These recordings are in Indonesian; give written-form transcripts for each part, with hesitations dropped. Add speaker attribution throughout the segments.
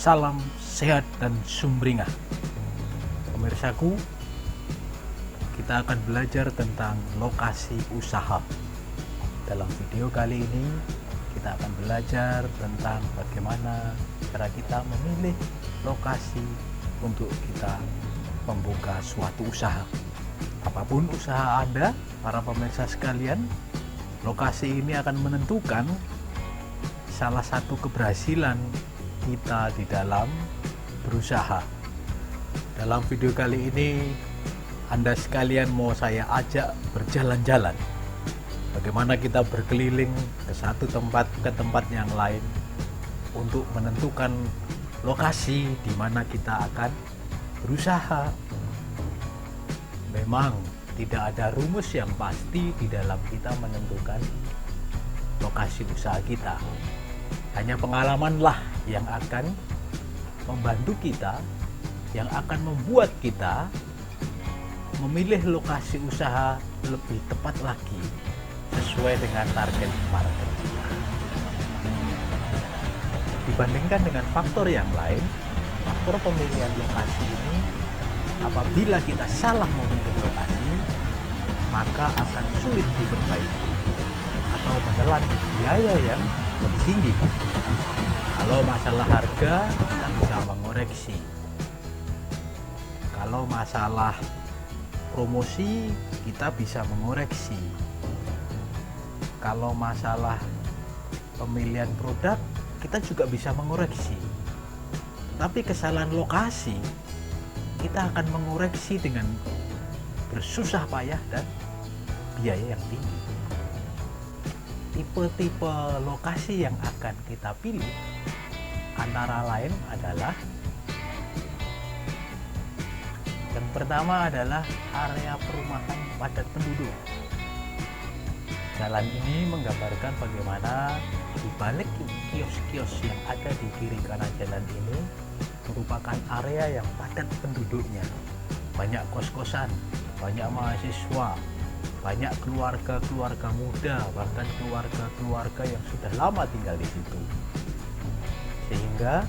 Speaker 1: Salam sehat dan sumringah. Pemirsaku, kita akan belajar tentang lokasi usaha. Dalam video kali ini kita akan belajar tentang bagaimana cara kita memilih lokasi untuk kita membuka suatu usaha. Apapun usaha Anda, para pemirsa sekalian, lokasi ini akan menentukan salah satu keberhasilan kita di dalam berusaha. Dalam video kali ini Anda sekalian mau saya ajak berjalan-jalan. Bagaimana kita berkeliling ke satu tempat ke tempat yang lain untuk menentukan lokasi di mana kita akan berusaha. Memang tidak ada rumus yang pasti di dalam kita menentukan lokasi usaha kita. Hanya pengalamanlah yang akan membantu kita, yang akan membuat kita memilih lokasi usaha lebih tepat lagi sesuai dengan target market kita. Dibandingkan dengan faktor yang lain, faktor pemilihan lokasi ini, apabila kita salah memilih lokasi, maka akan sulit diperbaiki atau menelan biaya yang lebih tinggi. Kalau masalah harga, kita bisa mengoreksi. Kalau masalah promosi, kita bisa mengoreksi. Kalau masalah pemilihan produk, kita juga bisa mengoreksi. Tapi kesalahan lokasi, kita akan mengoreksi dengan bersusah payah dan biaya yang tinggi. Tipe-tipe lokasi yang akan kita pilih antara lain adalah, yang pertama adalah area perumahan padat penduduk. Jalan ini menggambarkan bagaimana di balik kios-kios yang ada di kiri kanan jalan ini merupakan area yang padat penduduknya. Banyak kos-kosan, banyak mahasiswa, banyak keluarga-keluarga muda, bahkan keluarga-keluarga yang sudah lama tinggal di situ. Sehingga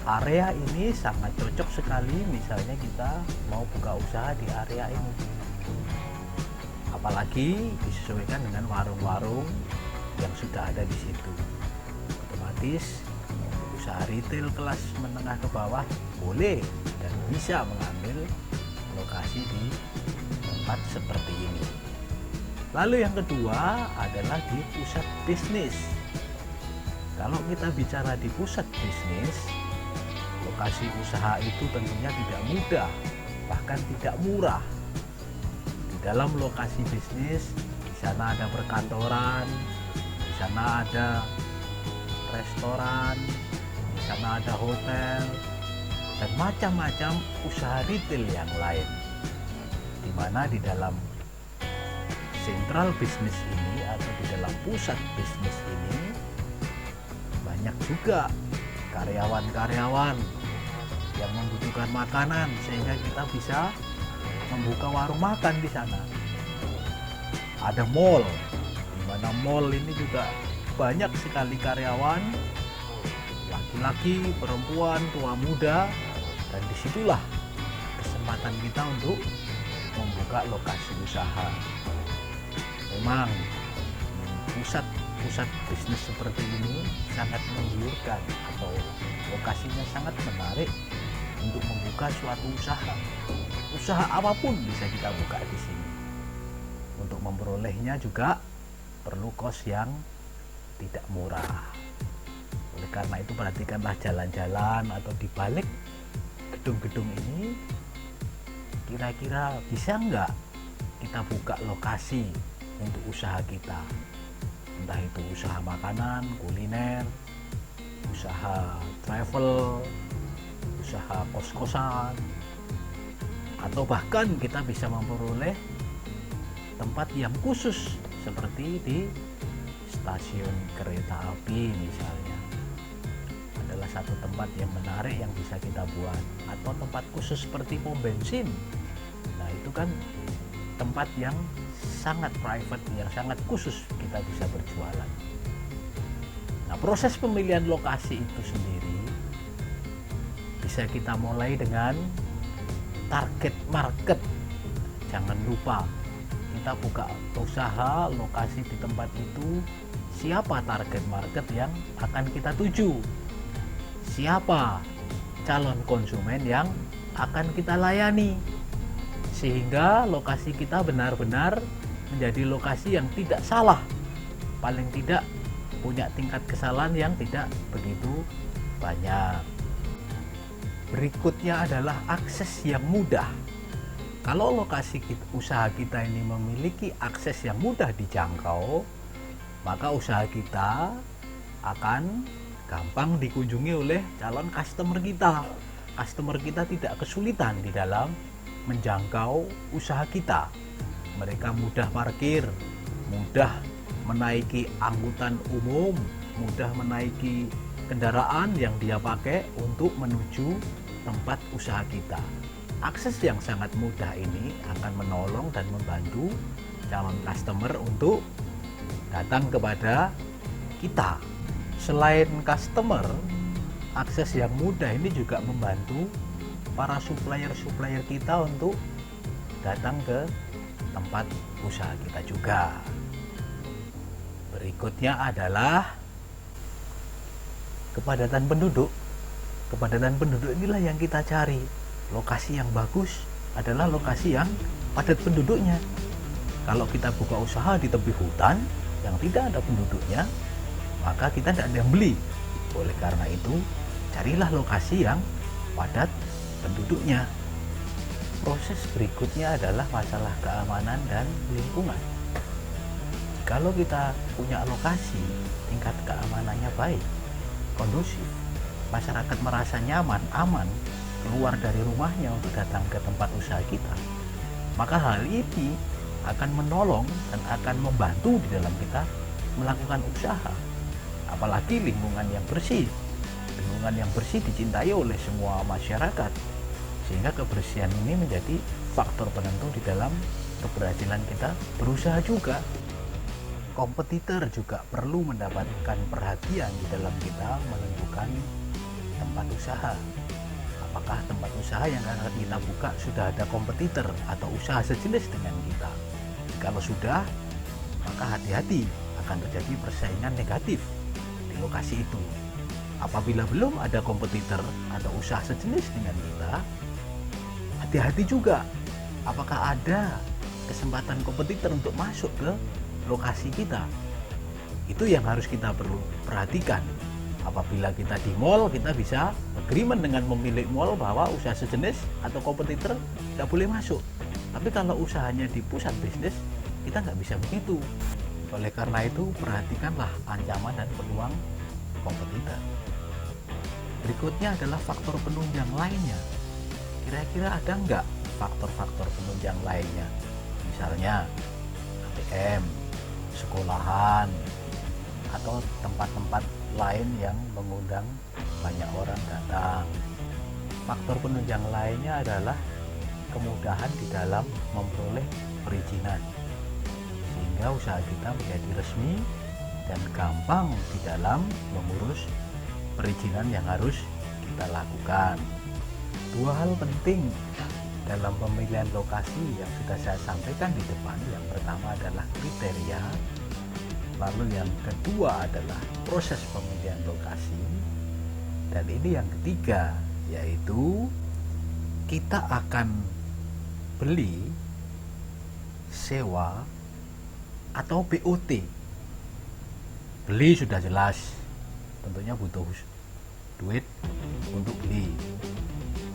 Speaker 1: area ini sangat cocok sekali misalnya kita mau buka usaha di area ini. Apalagi disesuaikan dengan warung-warung yang sudah ada di situ. Otomatis usaha retail kelas menengah ke bawah boleh dan bisa mengambil lokasi di tempat seperti ini. Lalu yang kedua adalah di pusat bisnis. Kalau kita bicara di pusat bisnis, lokasi usaha itu tentunya tidak mudah, bahkan tidak murah. Di dalam lokasi bisnis, di sana ada perkantoran, di sana ada restoran, di sana ada hotel, dan macam-macam usaha retail yang lain. Di mana di dalam sentral bisnis ini atau di dalam pusat bisnis ini banyak juga karyawan-karyawan yang membutuhkan makanan, sehingga kita bisa membuka warung makan di sana. Ada mall, di mana mall ini juga banyak sekali karyawan, laki-laki, perempuan, tua muda, dan disitulah kesempatan kita untuk membuka lokasi usaha. Memang pusat bisnis seperti ini sangat menggiurkan atau lokasinya sangat menarik untuk membuka suatu usaha. Usaha apapun bisa kita buka di sini. Untuk memperolehnya juga perlu kos yang tidak murah. Oleh karena itu perhatikanlah jalan-jalan atau di balik gedung-gedung ini, kira-kira bisa nggak kita buka lokasi untuk usaha kita, entah itu usaha makanan, kuliner, usaha travel, usaha kos-kosan, atau bahkan kita bisa memperoleh tempat yang khusus seperti di stasiun kereta api misalnya. Adalah satu tempat yang menarik yang bisa kita buat, atau tempat khusus seperti pom bensin. Nah, itu kan tempat yang sangat private, yang sangat khusus kita bisa berjualan. Nah, proses pemilihan lokasi itu sendiri bisa kita mulai dengan target market. Jangan lupa kita buka usaha lokasi di tempat itu, siapa target market yang akan kita tuju, siapa calon konsumen yang akan kita layani, sehingga lokasi kita benar-benar menjadi lokasi yang tidak salah, paling tidak punya tingkat kesalahan yang tidak begitu banyak. Berikutnya adalah akses yang mudah. Kalau lokasi usaha kita ini memiliki akses yang mudah dijangkau, maka usaha kita akan gampang dikunjungi oleh calon customer kita. Customer kita tidak kesulitan di dalam menjangkau usaha kita. Mereka mudah parkir, mudah menaiki angkutan umum, mudah menaiki kendaraan yang dia pakai untuk menuju tempat usaha kita. Akses yang sangat mudah ini akan menolong dan membantu calon customer untuk datang kepada kita. Selain customer, akses yang mudah ini juga membantu para supplier-supplier kita untuk datang ke tempat usaha kita juga. Berikutnya adalah kepadatan penduduk. Kepadatan penduduk inilah yang kita cari. Lokasi yang bagus adalah lokasi yang padat penduduknya. Kalau kita buka usaha di tepi hutan yang tidak ada penduduknya, maka kita tidak ada yang beli. Oleh karena itu, carilah lokasi yang padat penduduknya. Proses berikutnya adalah masalah keamanan dan lingkungan. Kalau kita punya lokasi, tingkat keamanannya baik, kondusif, masyarakat merasa nyaman, aman, keluar dari rumahnya untuk datang ke tempat usaha kita, maka hal ini akan menolong dan akan membantu di dalam kita melakukan usaha. Apalagi lingkungan yang bersih. Lingkungan yang bersih dicintai oleh semua masyarakat, sehingga kebersihan ini menjadi faktor penentu di dalam keberhasilan kita berusaha juga. Kompetitor juga perlu mendapatkan perhatian di dalam kita menentukan tempat usaha. Apakah tempat usaha yang akan kita buka sudah ada kompetitor atau usaha sejenis dengan kita? Kalau sudah, maka hati-hati akan terjadi persaingan negatif di lokasi itu. Apabila belum ada kompetitor atau usaha sejenis dengan kita, hati-hati juga. Apakah ada kesempatan kompetitor untuk masuk ke lokasi kita? Itu yang harus kita perlu perhatikan. Apabila kita di mall, kita bisa agreement dengan pemilik mall bahwa usaha sejenis atau kompetitor tidak boleh masuk. Tapi kalau usahanya di pusat bisnis, kita nggak bisa begitu. Oleh karena itu, perhatikanlah ancaman dan peluang kompetitor. Berikutnya adalah faktor penunjang lainnya. Kira-kira ada nggak faktor-faktor penunjang lainnya? Misalnya ATM, sekolahan, atau tempat-tempat lain yang mengundang banyak orang datang. Faktor penunjang lainnya adalah kemudahan di dalam memperoleh perizinan, sehingga usaha kita menjadi resmi dan gampang di dalam mengurus perizinan yang harus kita lakukan. Dua hal penting dalam pemilihan lokasi yang sudah saya sampaikan di depan. Yang pertama adalah kriteria, lalu yang kedua adalah proses pemilihan lokasi, dan ini yang ketiga, yaitu kita akan beli, sewa, atau BOT. Beli sudah jelas, tentunya butuh duit untuk beli.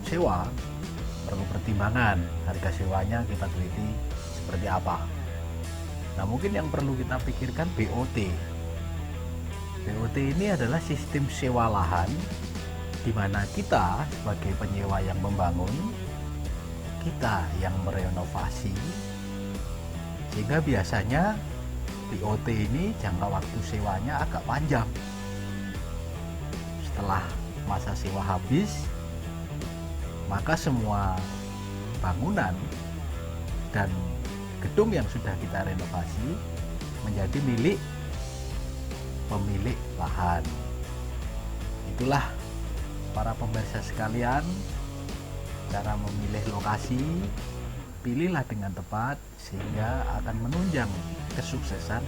Speaker 1: Sewa perlu pertimbangan, harga sewanya kita teliti seperti apa. Nah, mungkin yang perlu kita pikirkan BOT. BOT ini adalah sistem sewa lahan, di mana kita sebagai penyewa yang membangun, kita yang merenovasi, sehingga biasanya BOT ini jangka waktu sewanya agak panjang. Setelah masa sewa habis, maka semua bangunan dan gedung yang sudah kita renovasi menjadi milik pemilik lahan. Itulah para pemirsa sekalian, cara memilih lokasi, pilihlah dengan tepat sehingga akan menunjang kesuksesan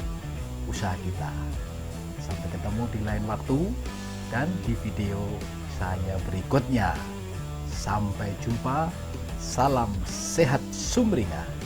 Speaker 1: usaha kita. Sampai ketemu di lain waktu dan di video saya berikutnya. Sampai jumpa. Salam sehat sumringah.